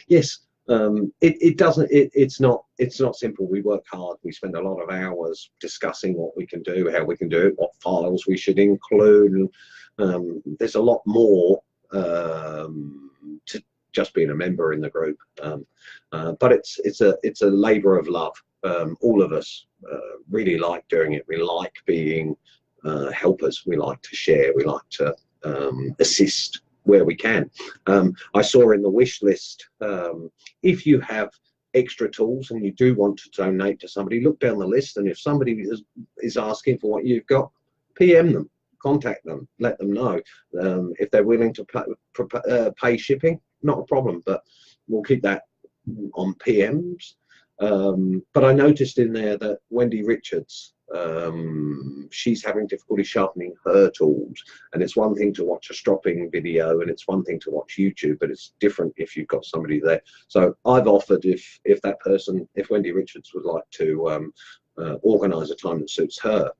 Yes. It's not simple. We work hard. We spend a lot of hours discussing what we can do, how we can do it, what files we should include. There's a lot more to just being a member in the group, but it's a labor of love. All of us really like doing it. We like being helpers. We like to share. We like to assist where we can. I saw in the wish list, if you have extra tools and you do want to donate to somebody, look down the list, and if somebody is asking for what you've got, PM them, contact them, let them know. If they're willing to pay shipping, not a problem, but we'll keep that on PMs. But I noticed in there that Wendy Richards, she's having difficulty sharpening her tools, and it's one thing to watch a stropping video and it's one thing to watch YouTube, but it's different if you've got somebody there. So I've offered, if that person, if Wendy Richards would like to organise a time that suits her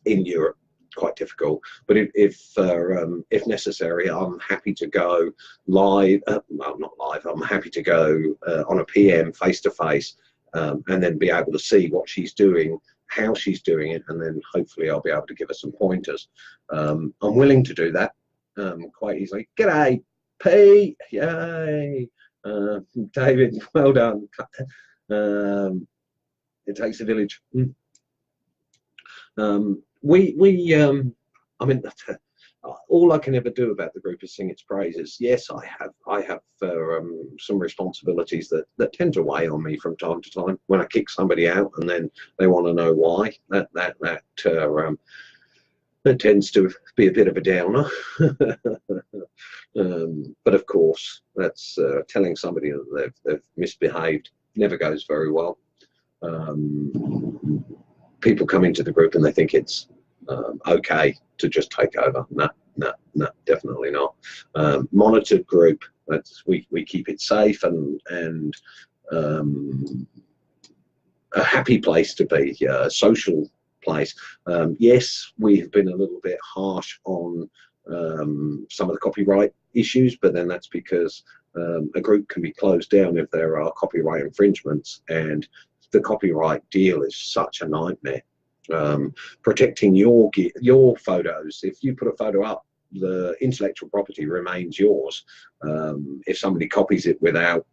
in Europe, quite difficult, but if necessary, I'm happy to go live, well, not live, I'm happy to go on a PM face to face, and then be able to see what she's doing, how she's doing it, and then hopefully I'll be able to give her some pointers. I'm willing to do that quite easily. G'day, P, yay, David, well done. It takes a village. I mean, all I can ever do about the group is sing its praises. Yes, I have some responsibilities that tend to weigh on me from time to time. When I kick somebody out and then they want to know why, that tends to be a bit of a downer. But of course, that's telling somebody that they've misbehaved never goes very well. People come into the group and they think it's okay to just take over. No, definitely not. Monitored group. We keep it safe and a happy place to be, a social place. Yes, we've been a little bit harsh on some of the copyright issues, but then that's because a group can be closed down if there are copyright infringements, and the copyright deal is such a nightmare. Protecting your photos. If you put a photo up, the intellectual property remains yours. If somebody copies it without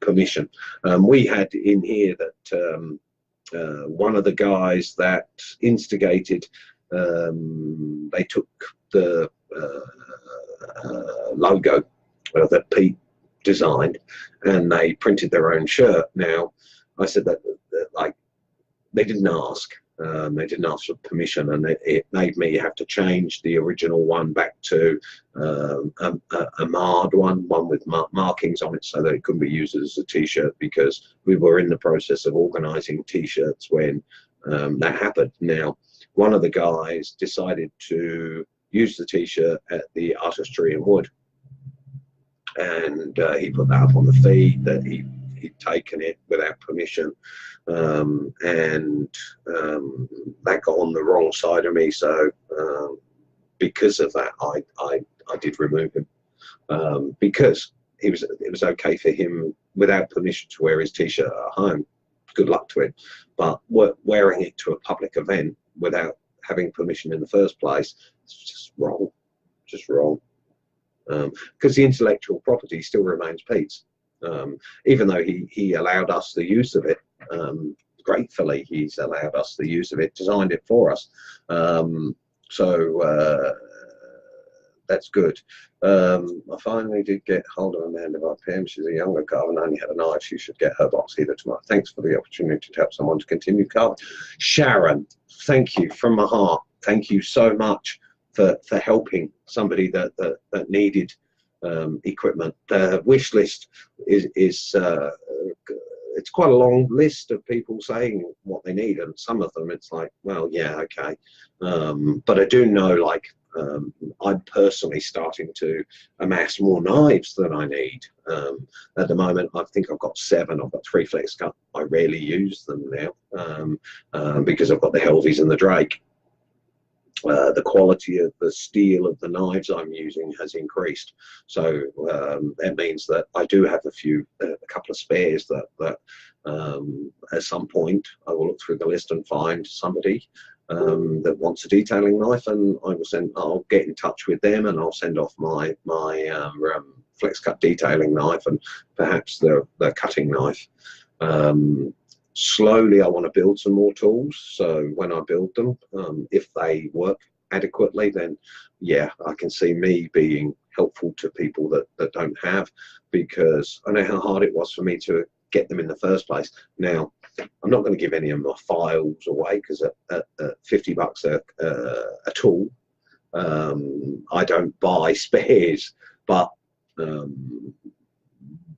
permission, we had in here that one of the guys that instigated, they took the logo that Pete designed and they printed their own shirt. Now, I said that like they didn't ask. They didn't ask for permission, and it made me have to change the original one back to a marred one with markings on it, so that it couldn't be used as a T-shirt, because we were in the process of organising T-shirts when that happened. Now, one of the guys decided to use the T-shirt at the Artistry in Wood, and he put that up on the feed that he'd taken it without permission, and that got on the wrong side of me. So because of that, I did remove him, because it was okay for him without permission to wear his T-shirt at home. Good luck to him, but wearing it to a public event without having permission in the first place, it's just wrong, just wrong. because the intellectual property still remains Pete's, even though he allowed us the use of it. Gratefully, he's allowed us the use of it, designed it for us. So that's good. I finally did get hold of Amanda by PM. She's a younger carver and only had a knife. She should get her box either tomorrow. Thanks for the opportunity to help someone to continue carving. Sharon, thank you from my heart. Thank you so much for helping somebody that needed equipment. The wish list is it's quite a long list of people saying what they need, and some of them it's like, well, yeah, okay, but I do know, like, I'm personally starting to amass more knives than I need. At the moment, I think I've got 7. I've got 3 flex cut. I rarely use them now because I've got the Helvies and the Drake. The quality of the steel of the knives I'm using has increased, so that means that I do have a couple of spares that at some point I will look through the list and find somebody that wants a detailing knife, and I'll get in touch with them, and I'll send off my flex cut detailing knife and perhaps the cutting knife. Slowly I want to build some more tools, so when I build them, if they work adequately, then yeah, I can see me being helpful to people that don't have, because I know how hard it was for me to get them in the first place. Now, I'm not going to give any of my files away, because at $50 a tool, I don't buy spares, but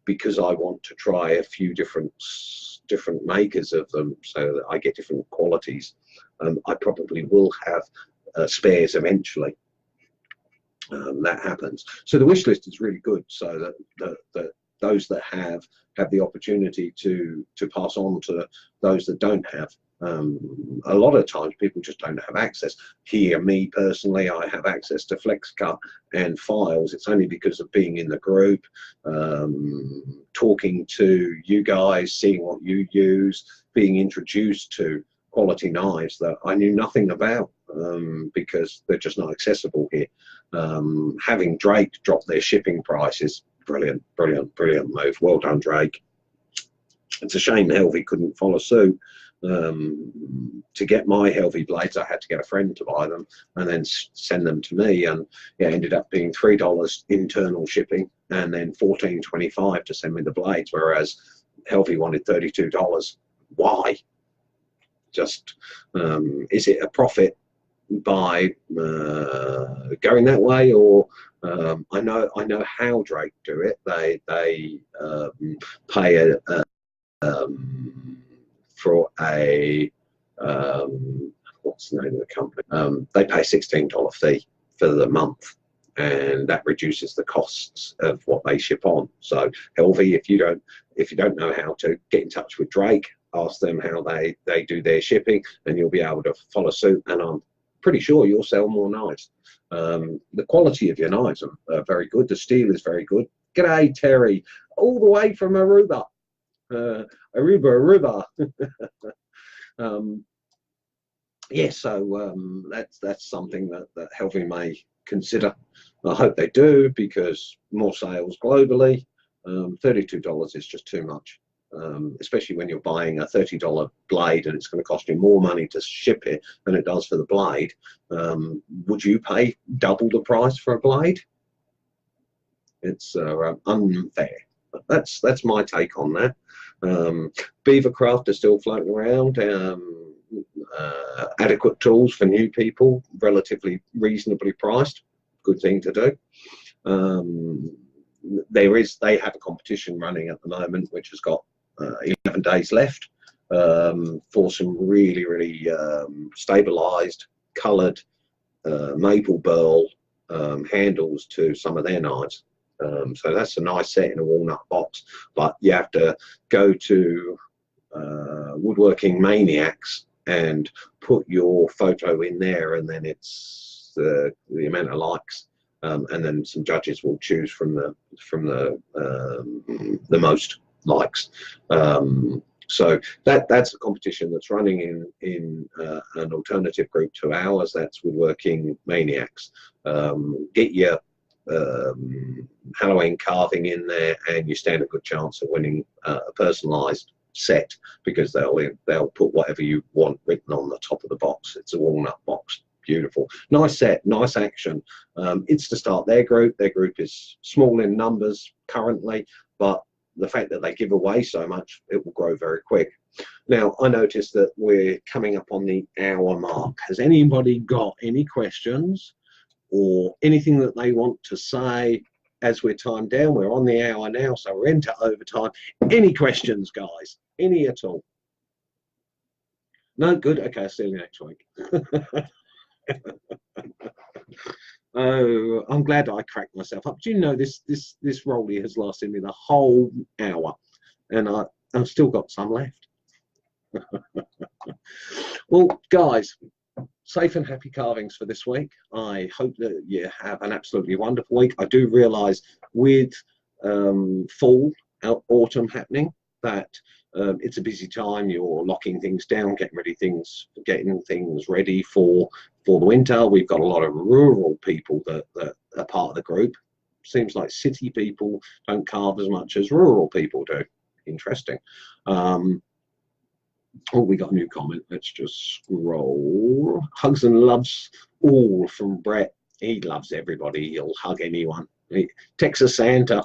because I want to try a few different makers of them so that I get different qualities, I probably will have spares eventually. That happens. So the wish list is really good, so that those that have the opportunity to pass on to those that don't have. A lot of times people just don't have access. Here, me personally, I have access to FlexCut and files. It's only because of being in the group, talking to you guys, seeing what you use, being introduced to quality knives that I knew nothing about, because they're just not accessible here. Having Drake drop their shipping prices, brilliant move. Well done, Drake. It's a shame Helvey couldn't follow suit. To get my Helvey blades, I had to get a friend to buy them and then send them to me, and it ended up being $3 internal shipping and then $14.25 to send me the blades, whereas Helvey wanted $32. Why? Just is it a profit by going that way, or I know how Drake do it. They pay for a what's the name of the company? They pay $16 fee for the month, and that reduces the costs of what they ship on. So Helvey, if you don't know how to, get in touch with Drake, ask them how they do their shipping, and you'll be able to follow suit, and I'm pretty sure you'll sell more knives. The quality of your knives are very good. The steel is very good. G'day, Terry, all the way from Aruba. Aruba. Yeah, so that's something that Helvey may consider. I hope they do, because more sales globally. $32 is just too much, especially when you're buying a $30 blade and it's going to cost you more money to ship it than it does for the blade. Would you pay double the price for a blade? It's unfair. That's my take on that. Beavercraft are still floating around. Adequate tools for new people, relatively reasonably priced. Good thing to do. They have a competition running at the moment, which has got 11 days left, for some really stabilized, coloured maple burl handles to some of their knives. So that's a nice set in a walnut box, but you have to go to Woodworking Maniacs and put your photo in there, and then it's the amount of likes, and then some judges will choose from the most likes. So that's a competition that's running in an alternative group to ours. That's Woodworking Maniacs. Get your Halloween carving in there, and you stand a good chance of winning a personalised set, because they'll put whatever you want written on the top of the box. It's a walnut box. Beautiful, nice set, nice action. It's to start their group. Their group is small in numbers currently, but the fact that they give away so much, it will grow very quick. Now, I noticed that we're coming up on the hour mark. Has anybody got any questions or anything that they want to say as we're timed down? We're on the hour now, so we're into overtime. Any questions, guys? Any at all? No? Good. Okay, I'll see you next week. Oh, I'm glad I cracked myself up. Do you know this rollie has lasted me the whole hour, and I've still got some left. Well, guys, safe and happy carvings for this week. I hope that you have an absolutely wonderful week. I do realise with fall, autumn happening, that it's a busy time. You're locking things down, getting things ready for the winter. We've got a lot of rural people that are part of the group. Seems like city people don't carve as much as rural people do. Interesting. Oh, we got a new comment. Let's just scroll. Hugs and loves all from Brett. He loves everybody. He'll hug anyone. Texas Santa.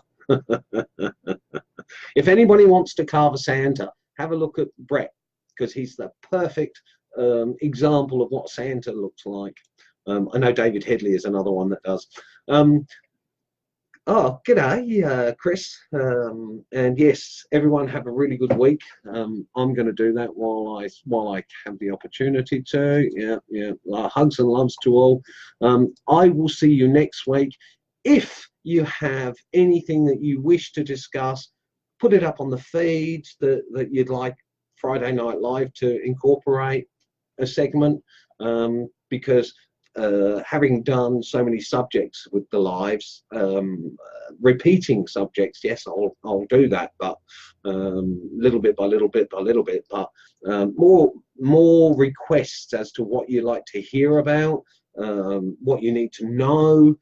If anybody wants to carve a Santa, have a look at Brett, because he's the perfect example of what Santa looks like. I know David Headley is another one that does. Oh, g'day, Chris. And yes, everyone have a really good week. I'm going to do that while I have the opportunity to. Yeah. Hugs and loves to all. I will see you next week. If you have anything that you wish to discuss, put it up on the feed that you'd like Friday Night Live to incorporate a segment, because having done so many subjects with the lives, repeating subjects, yes, I'll do that, but little bit by little bit by little bit, but more requests as to what you like to hear about, what you need to know.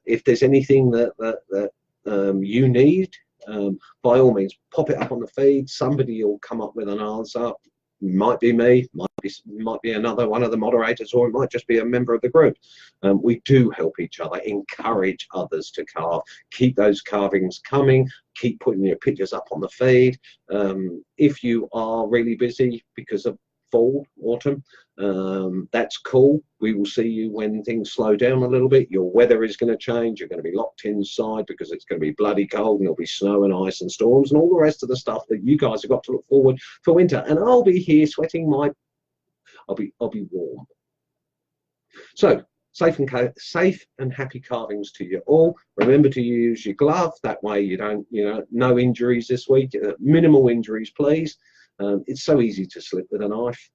If there's anything that you need, by all means, pop it up on the feed. Somebody will come up with an answer. Might be me, might be another one of the moderators, or it might just be a member of the group. We do help each other, encourage others to carve. Keep those carvings coming. Keep putting your pictures up on the feed. If you are really busy because of fall, autumn, that's cool. We will see you when things slow down a little bit. Your weather is going to change. You're going to be locked inside because it's going to be bloody cold, and there'll be snow and ice and storms and all the rest of the stuff that you guys have got to look forward for winter. And I'll be here sweating I'll be warm. So safe and happy carvings to you all. Remember to use your glove. That way you don't, no injuries this week. Minimal injuries, please. It's so easy to slip with a knife.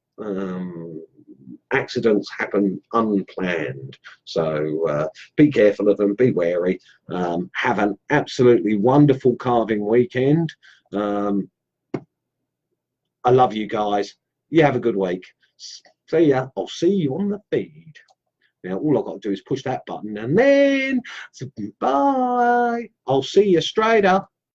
Accidents happen unplanned, so be careful of them, be wary. Have an absolutely wonderful carving weekend. I love you guys. You have a good week. See ya. I'll see you on the feed. Now all I've got to do is push that button, and then bye. I'll see you straight up.